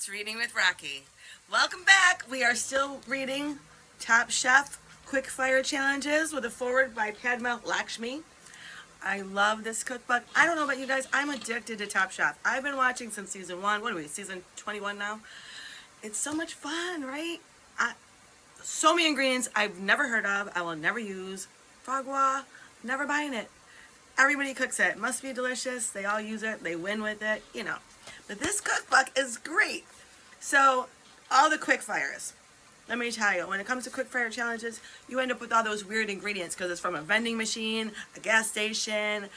It's Reading with Rocky. Welcome back. We are still reading Top Chef QuickFire Challenges with a foreword by Padma Lakshmi. I love this cookbook. I don't know about you guys. I'm addicted to Top Chef. I've been watching since season 1. What are we, season 21 now? It's so much fun, right? So many ingredients I've never heard of. I will never use. Foie gras, never buying it. Everybody cooks it. It must be delicious. They all use it. They win with it, you know. But this cookbook is great. So, all the quick fires. Let me tell you, when it comes to quick fire challenges, you end up with all those weird ingredients because it's from a vending machine, a gas station,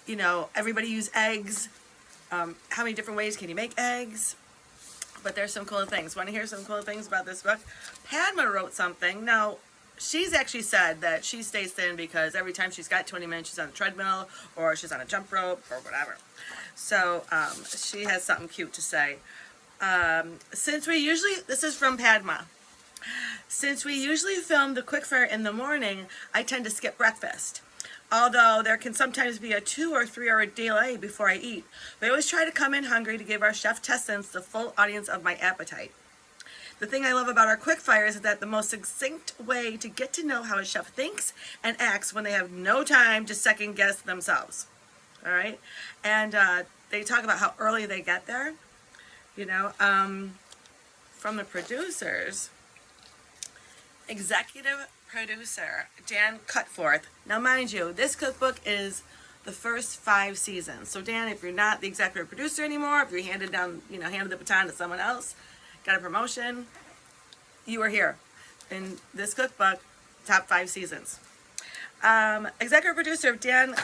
you know, everybody use eggs. How many different ways can you make eggs? But there's some cool things. Want to hear some cool things about this book? Padma wrote something. Now, she's actually said that she stays thin because every time she's got 20 minutes, she's on a treadmill or she's on a jump rope or whatever. So she has something cute to say. This is from Padma. Since we usually film the quickfire in the morning, I tend to skip breakfast. Although there can sometimes be a 2 or 3 hour delay before I eat. But I always try to come in hungry to give our chef testants the full audience of my appetite. The thing I love about our quickfire is that the most succinct way to get to know how a chef thinks and acts when they have no time to second guess themselves. All right? And they talk about how early they get there. You know, from the producers, executive producer Dan Cutforth. Now, mind you, this cookbook is the first 5 seasons. So, Dan, if you're not the executive producer anymore, if you're handed the baton to someone else, got a promotion, you are here in this cookbook, top 5 seasons. Executive producer Dan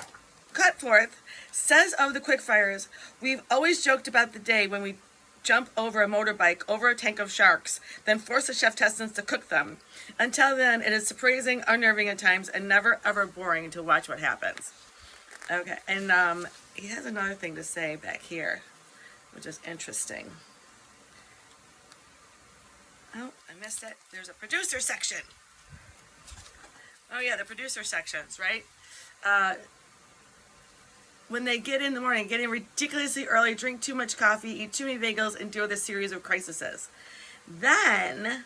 Cutforth says of the quickfires, we've always joked about the day when we jump over a motorbike over a tank of sharks, then force the chef testants to cook them. Until then, it is surprising, unnerving at times, and never ever boring to watch what happens. Okay, and he has another thing to say back here, which is interesting. Oh, I missed it. There's a producer section. Oh yeah, the producer sections, right? When they get in the morning, get in ridiculously early, drink too much coffee, eat too many bagels, endure this series of crises. Then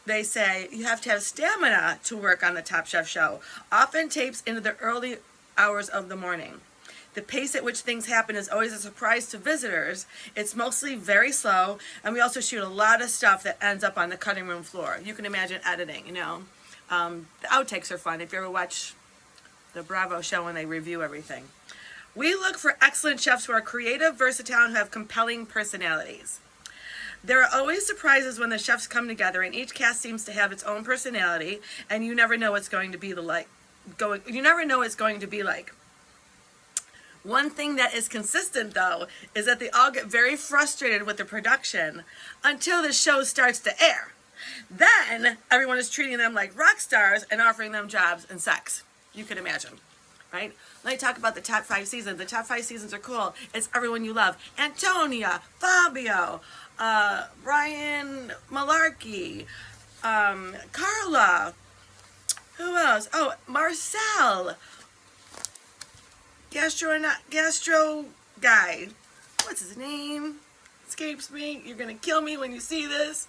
they say you have to have stamina to work on the Top Chef show. Often tapes into the early hours of the morning. The pace at which things happen is always a surprise to visitors. It's mostly very slow, and we also shoot a lot of stuff that ends up on the cutting room floor. You can imagine editing, you know. The outtakes are fun. If you ever watch the Bravo show when they review everything. We look for excellent chefs who are creative, versatile, and who have compelling personalities. There are always surprises when the chefs come together, and each cast seems to have its own personality, and you never know what's going to be like. One thing that is consistent, though, is that they all get very frustrated with the production until the show starts to air. Then everyone is treating them like rock stars and offering them jobs and sex. You can imagine, right? Let me talk about the top 5 seasons. The top 5 seasons are cool. It's everyone you love. Antonia, Fabio, Ryan Malarkey, Carla. Who else? Oh, Marcel. Gastro guy. What's his name? Escapes me. You're going to kill me when you see this.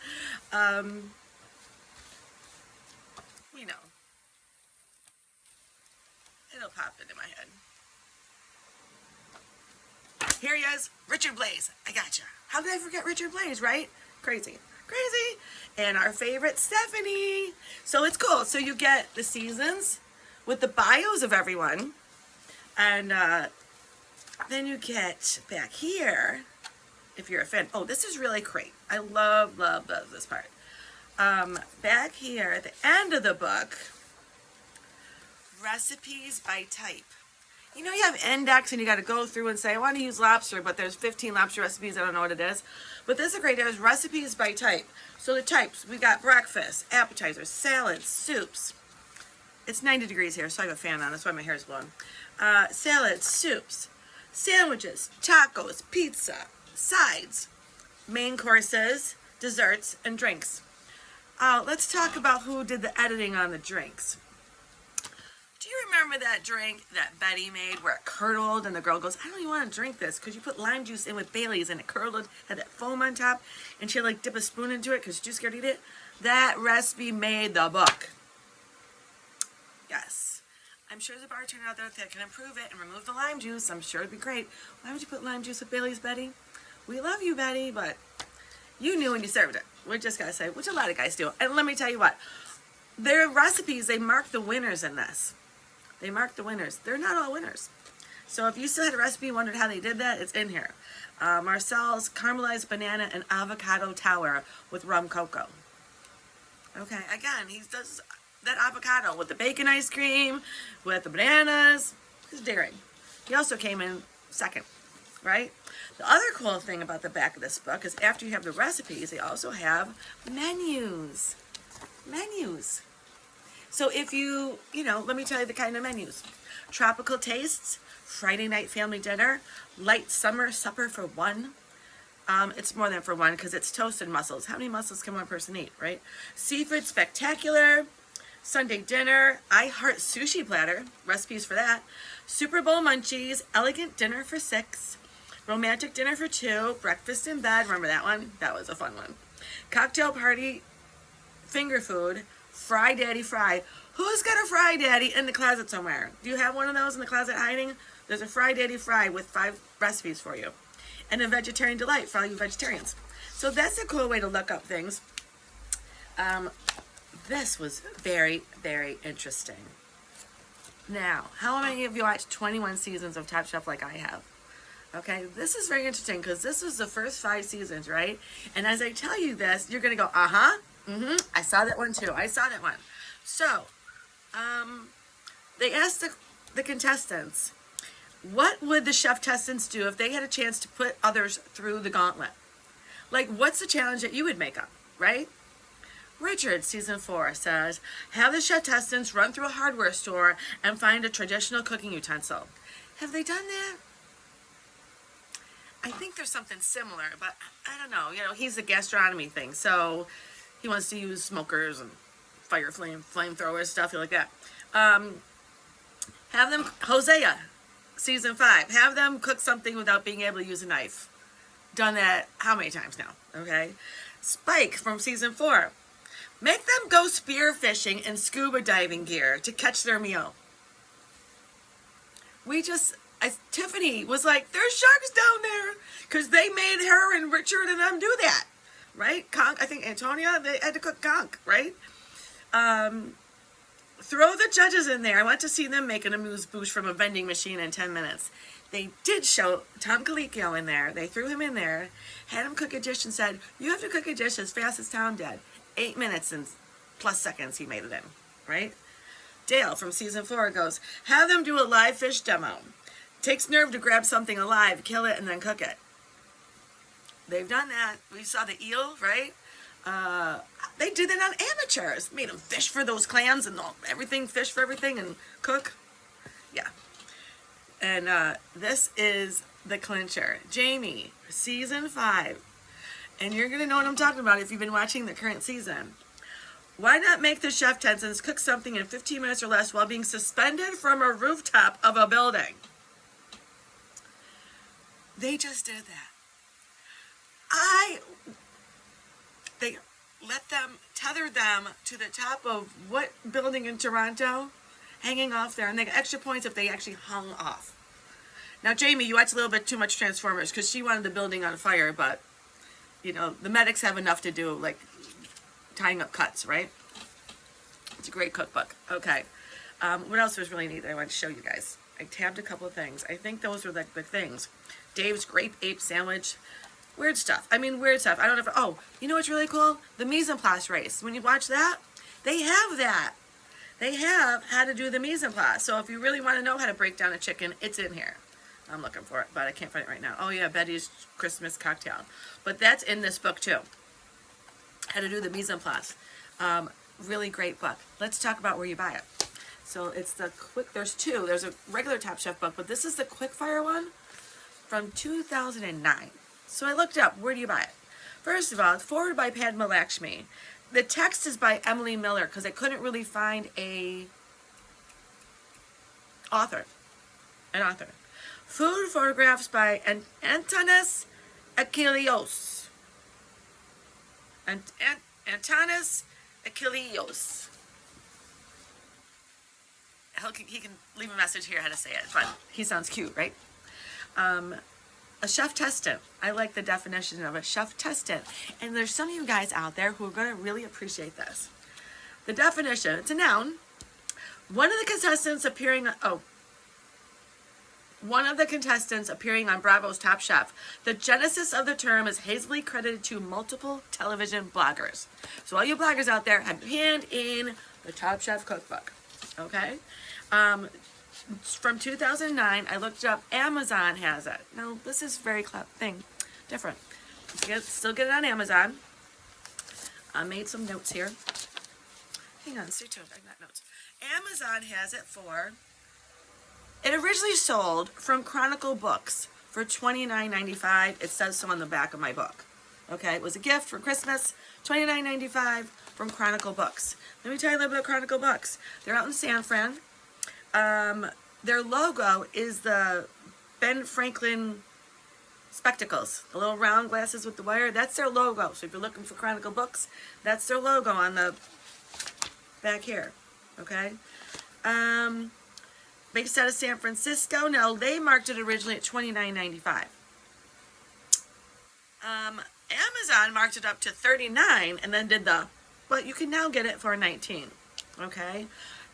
We know. It'll pop into my head. Here he is, Richard Blaze. I gotcha. How did I forget Richard Blaze, right? Crazy. Crazy. And our favorite, Stephanie. So it's cool. So you get the seasons with the bios of everyone. And then you get back here, if you're a fan. Oh, this is really great. I love this part. Back here at the end of the book, recipes by type. You know, you have index and you got to go through and say, I want to use lobster, but there's 15 lobster recipes. I don't know what it is. But this is great. There's recipes by type. So the types, we got breakfast, appetizers, salads, soups. It's 90 degrees here, so I have a fan on. That's why my hair is blowing. Salads, soups, sandwiches, tacos, pizza, sides, main courses, desserts, and drinks. Let's talk about who did the editing on the drinks. Do you remember that drink that Betty made where it curdled and the girl goes, I don't even want to drink this because you put lime juice in with Bailey's and it curdled, had that foam on top, and she had like dip a spoon into it because she was too scared to eat it? That recipe made the book. Yes. I'm sure there's a bartender out there that can improve it and remove the lime juice. I'm sure it'd be great. Why would you put lime juice with Bailey's, Betty? We love you, Betty, but you knew when you served it. We just gotta say, which a lot of guys do. And let me tell you what, their recipes, they mark the winners in this. They mark the winners. They're not all winners. So if you still had a recipe and wondered how they did that, it's in here. Marcel's caramelized banana and avocado tower with rum cocoa. Okay, again, he does that avocado with the bacon ice cream, with the bananas. He's daring. He also came in second, right? The other cool thing about the back of this book is after you have the recipes, they also have menus. Menus. So if you let me tell you the kind of menus. Tropical tastes, Friday night family dinner, light summer supper for one. It's more than for one because it's toasted mussels. How many mussels can one person eat, right? Seafood spectacular, Sunday dinner, I heart sushi platter, recipes for that. Super Bowl munchies, elegant dinner for 6, romantic dinner for 2, breakfast in bed. Remember that one? That was a fun one. Cocktail party, finger food, Fry Daddy Fry. Who's got a Fry Daddy in the closet somewhere? Do you have one of those in the closet hiding? There's a Fry Daddy Fry with 5 recipes for you. And a vegetarian delight for all you vegetarians. So that's a cool way to look up things. This was very, very interesting. Now, how many of you watched 21 seasons of Top Chef like I have? Okay, this is very interesting because this was the first 5 seasons, right? And as I tell you this, you're going to go, uh-huh. I saw that one too. I saw that one. So, they asked the contestants, what would the chef contestants do if they had a chance to put others through the gauntlet? Like, what's the challenge that you would make up, right? Richard, season 4, says, have the chef contestants run through a hardware store and find a traditional cooking utensil. Have they done that? I think there's something similar, but I don't know. He's a gastronomy thing, so he wants to use smokers and flamethrowers, stuff like that. Have them, Hosea, season 5, have them cook something without being able to use a knife. Done that how many times now? Okay. Spike from season 4, make them go spear fishing in scuba diving gear to catch their meal. Tiffany was like, there's sharks down there because they made her and Richard and them do that. Right? Conch, I think Antonia, they had to cook conch, right? Throw the judges in there. I want to see them make an amuse-bouche from a vending machine in 10 minutes. They did show Tom Colicchio in there. They threw him in there, had him cook a dish and said, you have to cook a dish as fast as Tom did. 8 minutes and plus seconds he made it in, right? Dale from season 4 goes, have them do a live fish demo. Takes nerve to grab something alive, kill it, and then cook it. They've done that. We saw the eel, right? They did that on amateurs. Made them fish for those clams and everything, fish for everything and cook. Yeah. And this is the clincher. Jamie, season 5. And you're going to know what I'm talking about if you've been watching the current season. Why not make the chef contestants cook something in 15 minutes or less while being suspended from a rooftop of a building? They just did that. They tethered them to the top of what building in Toronto, hanging off there, and they got extra points if they actually hung off. Now, Jamie, you watched a little bit too much Transformers because she wanted the building on fire, but, the medics have enough to do, like tying up cuts, right? It's a great cookbook. Okay. What else was really neat that I wanted to show you guys? I tabbed a couple of things. I think those were the things. Dave's grape ape sandwich. Weird stuff. I don't know if... you know what's really cool? The mise en place race. When you watch that, they have that. They have how to do the mise en place. So if you really want to know how to break down a chicken, it's in here. I'm looking for it, but I can't find it right now. Oh, yeah, Betty's Christmas cocktail. But that's in this book, too. How to do the mise en place. Really great book. Let's talk about where you buy it. So it's there's 2. There's a regular Top Chef book, but this is the QuickFire one from 2009. So I looked up, where do you buy it? First of all, it's forwarded by Padma Lakshmi. The text is by Emily Miller because I couldn't really find a Author. An author. Food photographs by Antonis Achilleos. Antonis Achilleos. He can leave a message here how to say it, but he sounds cute, right? A chef testant. I like the definition of a chef testant. And there's some of you guys out there who are going to really appreciate this. The definition, it's a noun. One of the contestants appearing on Bravo's Top Chef. The genesis of the term is hazily credited to multiple television bloggers. So all you bloggers out there, have your hand in the Top Chef cookbook. Okay? From 2009, I looked it up. Amazon has it. Now, this is very different. Still get it on Amazon. I made some notes here. Hang on, stay tuned. I got notes. Amazon has it for... It originally sold from Chronicle Books for $29.95. It says so on the back of my book. Okay, it was a gift for Christmas. $29.95 from Chronicle Books. Let me tell you a little bit about Chronicle Books. They're out in San Fran. Their logo is the Ben Franklin spectacles, the little round glasses with the wire. That's their logo. So if you're looking for Chronicle Books, that's their logo on the back here. Okay. Based out of San Francisco. Now they marked it originally at $29.95. Amazon marked it up to $39 and then did but you can now get it for $19. Okay.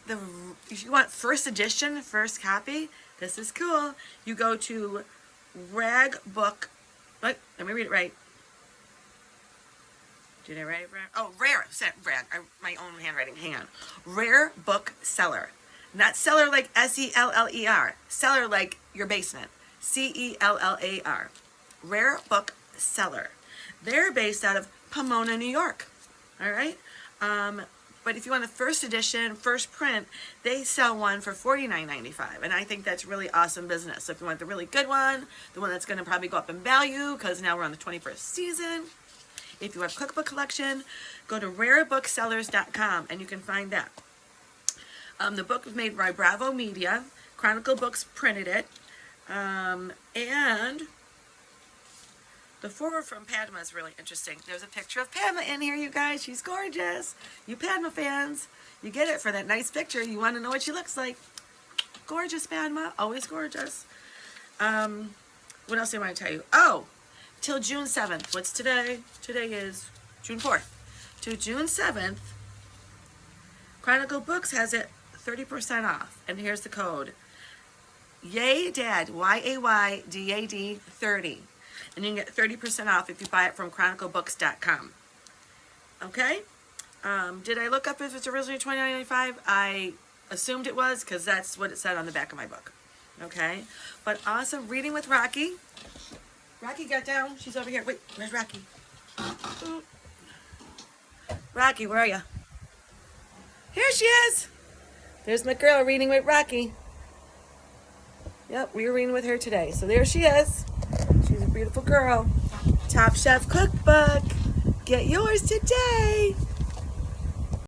If you want first edition, first copy, this is cool. You go to Ragbook. Let me read it right. Did I write it right? Oh, Rare. Rag. My own handwriting. Hang on. Rare Book Seller. Not seller like S-E-L-L-E-R. Seller like your basement. C-E-L-L-A-R. Rare Book Seller. They're based out of Pomona, New York. All right? But if you want a first edition, first print, they sell one for $49.95. And I think that's really awesome business. So if you want the really good one, the one that's going to probably go up in value because now we're on the 21st season. If you have a cookbook collection, go to rarebooksellers.com and you can find that. The book was made by Bravo Media. Chronicle Books printed it. And the foreword from Padma is really interesting. There's a picture of Padma in here, you guys. She's gorgeous. You Padma fans, you get it for that nice picture. You want to know what she looks like. Gorgeous, Padma. Always gorgeous. What else do I want to tell you? Oh, till June 7th. What's today? Today is June 4th. To June 7th, Chronicle Books has it 30% off. And here's the code. YAYDAD, Y-A-Y-D-A-D 30. And you can get 30% off if you buy it from chroniclebooks.com. Okay? Did I look up if it's originally $29.95? I assumed it was because that's what it said on the back of my book. Okay? But awesome. Reading with Rocky. Rocky got down. She's over here. Wait, where's Rocky? Ooh. Rocky, where are you? Here she is. There's my girl reading with Rocky. Yep, we were reading with her today. So there she is. She's a beautiful girl. Top Chef Cookbook. Get yours today.